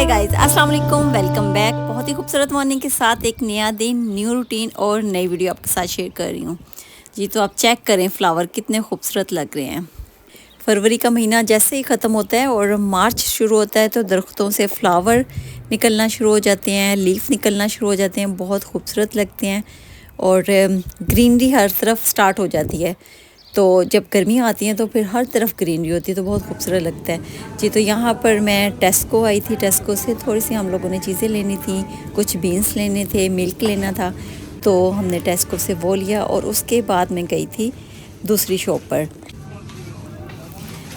Hi guys, अस्सलाम वालेकुम, welcome back. बहुत ही खूबसूरत मॉर्निंग के साथ एक नया दिन, न्यू रूटीन और नई वीडियो आपके साथ शेयर कर रही हूँ जी। तो आप चेक करें फ्लावर कितने खूबसूरत लग रहे हैं। फरवरी का महीना जैसे ही ख़त्म होता है और मार्च शुरू होता है तो दरख्तों से फ्लावर निकलना शुरू हो जाते हैं, लीफ निकलना शुरू हो जाते हैं, बहुत खूबसूरत लगते हैं और ग्रीनरी हर तरफ स्टार्ट हो जाती है। तो जब गर्मियाँ आती हैं तो फिर हर तरफ ग्रीनरी होती है तो बहुत खूबसूरत लगता है जी। तो यहाँ पर मैं टेस्को आई थी, टेस्को से थोड़ी सी हम लोगों ने चीज़ें लेनी थी, कुछ बीन्स लेने थे, मिल्क लेना था, तो हमने टेस्को से वो लिया और उसके बाद मैं गई थी दूसरी शॉप पर।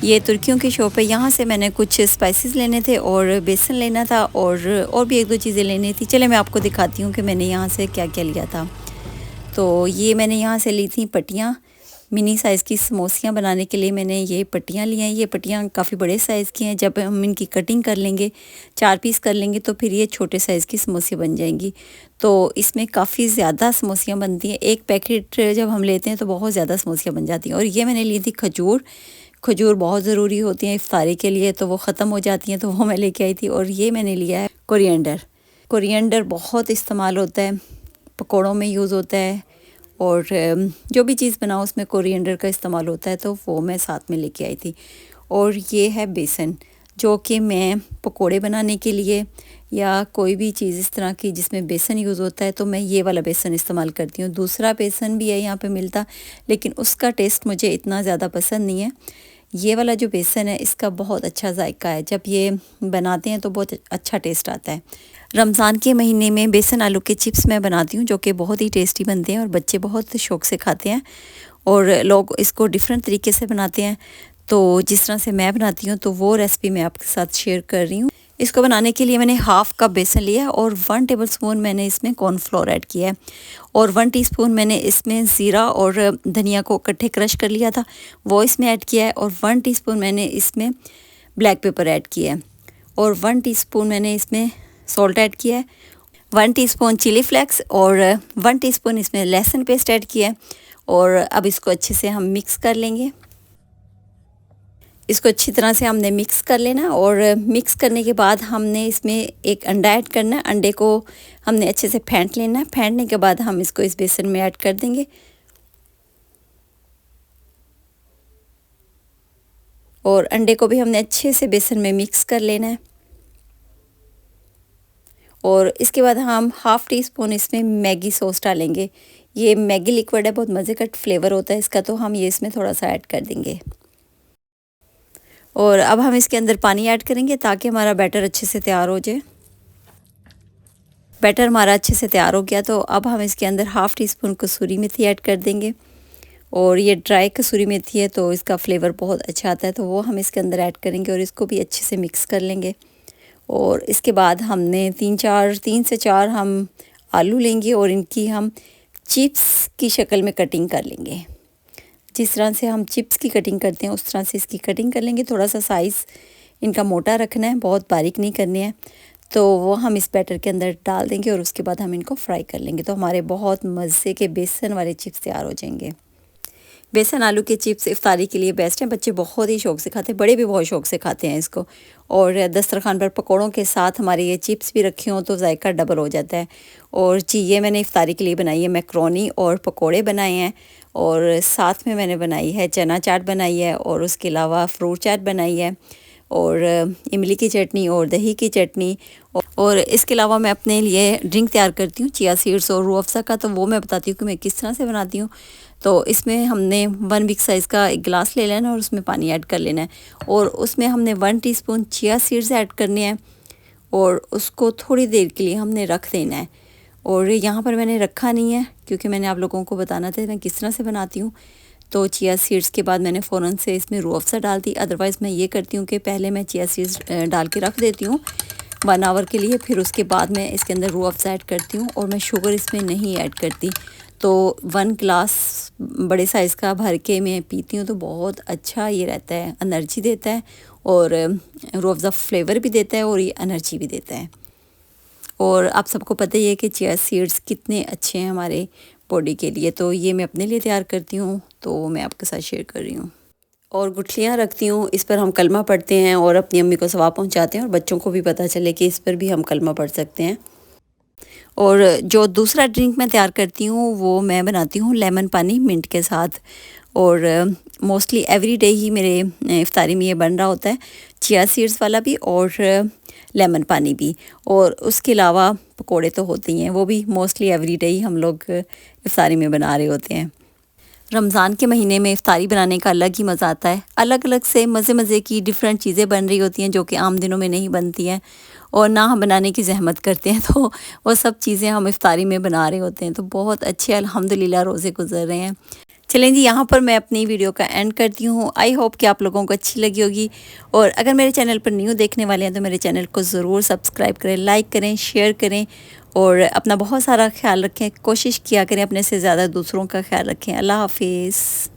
ये तुर्कियों की शॉप है, यहाँ से मैंने कुछ स्पाइसेस लेने थे और बेसन लेना था और भी एक दो चीज़ें लेनी थी। चले मैं आपको दिखाती हूँ कि मैंने यहाँ से क्या क्या लिया था। तो ये मैंने यहाँ से ली थी पट्टियाँ, मिनी साइज़ की समोसियाँ बनाने के लिए मैंने ये पट्टियाँ ली हैं। ये पट्टियाँ काफ़ी बड़े साइज़ की हैं, जब हम इनकी कटिंग कर लेंगे, 4 पीस कर लेंगे तो फिर ये छोटे साइज़ की समोसियाँ बन जाएंगी। तो इसमें काफ़ी ज़्यादा समोसियाँ बनती हैं, एक पैकेट जब हम लेते हैं तो बहुत ज़्यादा समोसियाँ बन जाती हैं। और ये मैंने ली थी खजूर, खजूर बहुत ज़रूरी होती हैं इफ्तारी के लिए, तो वो ख़त्म हो जाती हैं तो वो मैं लेके आई थी। और ये मैंने लिया है कोरिएंडर, कोरिएंडर बहुत इस्तेमाल होता है, पकौड़ों में यूज़ होता है और जो भी चीज़ बनाओ उसमें कोरिएंडर का इस्तेमाल होता है, तो वो मैं साथ में लेके आई थी। और ये है बेसन, जो कि मैं पकोड़े बनाने के लिए या कोई भी चीज़ इस तरह की जिसमें बेसन यूज़ होता है तो मैं ये वाला बेसन इस्तेमाल करती हूँ। दूसरा बेसन भी है यहाँ पे मिलता, लेकिन उसका टेस्ट मुझे इतना ज़्यादा पसंद नहीं है। ये वाला जो बेसन है इसका बहुत अच्छा जायका है, जब ये बनाते हैं तो बहुत अच्छा टेस्ट आता है। रमज़ान के महीने में बेसन आलू के चिप्स मैं बनाती हूँ, जो कि बहुत ही टेस्टी बनते हैं और बच्चे बहुत शौक़ से खाते हैं और लोग इसको डिफरेंट तरीके से बनाते हैं। तो जिस तरह से मैं बनाती हूँ तो वो रेसिपी मैं आपके साथ शेयर कर रही हूँ। इसको बनाने के लिए मैंने हाफ़ कप बेसन लिया और 1 टेबलस्पून मैंने इसमें कॉर्नफ्लोर ऐड किया है और 1 टीस्पून मैंने इसमें ज़ीरा और धनिया को इकट्ठे क्रश कर लिया था, वो इसमें ऐड किया है और 1 टीस्पून मैंने इसमें ब्लैक पेपर ऐड किया है और 1 टीस्पून मैंने इसमें सॉल्ट ऐड किया है, 1 टीस्पून चिली फ्लेक्स और 1 टीस्पून इसमें लहसुन पेस्ट ऐड किया है। और अब इसको अच्छे से हम मिक्स कर लेंगे। इसको अच्छी तरह से हमने मिक्स कर लेना और मिक्स करने के बाद हमने इसमें एक अंडा ऐड करना है। अंडे को हमने अच्छे से फेंट लेना है, फेंटने के बाद हम इसको इस बेसन में ऐड कर देंगे और अंडे को भी हमने अच्छे से बेसन में मिक्स कर लेना है। और इसके बाद हम हाफ़ टी स्पून इसमें मैगी सॉस डालेंगे। ये मैगी लिक्विड है, बहुत मज़े का फ्लेवर होता है इसका, तो हम ये इसमें थोड़ा सा ऐड कर देंगे। और अब हम इसके अंदर पानी ऐड करेंगे ताकि हमारा बैटर अच्छे से तैयार हो जाए। बैटर हमारा अच्छे से तैयार हो गया तो अब हम इसके अंदर हाफ़ टी स्पून कसूरी मेथी ऐड कर देंगे और ये ड्राई कसूरी मेथी है तो इसका फ्लेवर बहुत अच्छा आता है, तो वो हम इसके अंदर ऐड करेंगे और इसको भी अच्छे से मिक्स कर लेंगे। और इसके बाद हमने 3 से 4 हम आलू लेंगे और इनकी हम चिप्स की शक्ल में कटिंग कर लेंगे। जिस तरह से हम चिप्स की कटिंग करते हैं उस तरह से इसकी कटिंग कर लेंगे। थोड़ा सा साइज़ इनका मोटा रखना है, बहुत बारीक नहीं करने हैं। तो वो हम इस बैटर के अंदर डाल देंगे और उसके बाद हम इनको फ्राई कर लेंगे, तो हमारे बहुत मज़े के बेसन वाले चिप्स तैयार हो जाएंगे। बेसन आलू के चिप्स इफ्तारी के लिए बेस्ट हैं, बच्चे बहुत ही शौक़ से खाते हैं, बड़े भी बहुत शौक़ से खाते हैं इसको। और दस्तरखान पर पकौड़ों के साथ हमारे ये चिप्स भी रखे हों तो जायका डबल हो जाता है। और जी ये मैंने इफ्तारी के लिए बनाई है मैक्रोनी और पकौड़े बनाए हैं और साथ में मैंने बनाई है चना चाट बनाई है और उसके अलावा फ्रूट चाट बनाई है और इमली की चटनी और दही की चटनी। और इसके अलावा मैं अपने लिए ड्रिंक तैयार करती हूँ चिया सीड्स और रूह अफ़ज़ा का, तो वो मैं बताती हूँ कि मैं किस तरह से बनाती हूँ। तो इसमें हमने 1 बिग साइज़ का एक गिलास ले लेना और उसमें पानी ऐड कर लेना है और उसमें हमने 1 टीस्पून चिया सीड्स ऐड करने हैं और उसको थोड़ी देर के लिए हमने रख देना है। और यहाँ पर मैंने रखा नहीं है क्योंकि मैंने आप लोगों को बताना था मैं किस तरह से बनाती हूँ। तो चिया सीड्स के बाद मैंने फ़ौरन से इसमें रूह अफ़ज़ा डाल दी। अदरवाइज़ मैं ये करती हूँ कि पहले मैं चिया सीड्स डाल के रख देती हूँ 1 आवर के लिए, फिर उसके बाद मैं इसके अंदर रूह अफ़ज़ा ऐड करती हूँ और मैं शुगर इसमें नहीं ऐड करती। तो 1 गिलास बड़े साइज़ का भर के मैं पीती हूँ तो बहुत अच्छा ये रहता है, एनर्जी देता है और रूह अफ़ज़ा फ्लेवर भी देता है और ये एनर्जी भी देता है। और आप सबको पता ही है कि चिया सीड्स कितने अच्छे हैं हमारे बॉडी के लिए, तो ये मैं अपने लिए तैयार करती हूँ तो मैं आपके साथ शेयर कर रही हूँ। और गुठलियाँ रखती हूँ, इस पर हम कलमा पढ़ते हैं और अपनी अम्मी को सवाब पहुँचाते हैं और बच्चों को भी पता चले कि इस पर भी हम कलमा पढ़ सकते हैं। और जो दूसरा ड्रिंक मैं तैयार करती हूँ वो मैं बनाती हूँ लेमन पानी मिंट के साथ। और मोस्टली एवरी डे ही मेरे इफ्तारी में ये बन रहा होता है, चिया सीड्स वाला भी और लेमन पानी भी। और उसके अलावा पकोड़े तो होते ही हैं, वो भी मोस्टली एवरी डे ही हम लोग इफ्तारी में बना रहे होते हैं। रमज़ान के महीने में इफ्तारी बनाने का अलग ही मज़ा आता है। अलग अलग से मज़े मज़े की डिफरेंट चीज़ें बन रही होती हैं जो कि आम दिनों में नहीं बनती हैं और ना हम बनाने की ज़हमत करते हैं, तो वो सब चीज़ें हम इफ्तारी में बना रहे होते हैं। तो बहुत अच्छे अल्हम्दुलिल्लाह रोज़े गुजर रहे हैं। चलें जी, यहाँ पर मैं अपनी वीडियो का एंड करती हूँ। आई होप कि आप लोगों को अच्छी लगी होगी। और अगर मेरे चैनल पर न्यू देखने वाले हैं तो मेरे चैनल को ज़रूर सब्सक्राइब करें, लाइक करें, शेयर करें और अपना बहुत सारा ख्याल रखें। कोशिश किया करें अपने से ज़्यादा दूसरों का ख्याल रखें। अल्लाह हाफिज़।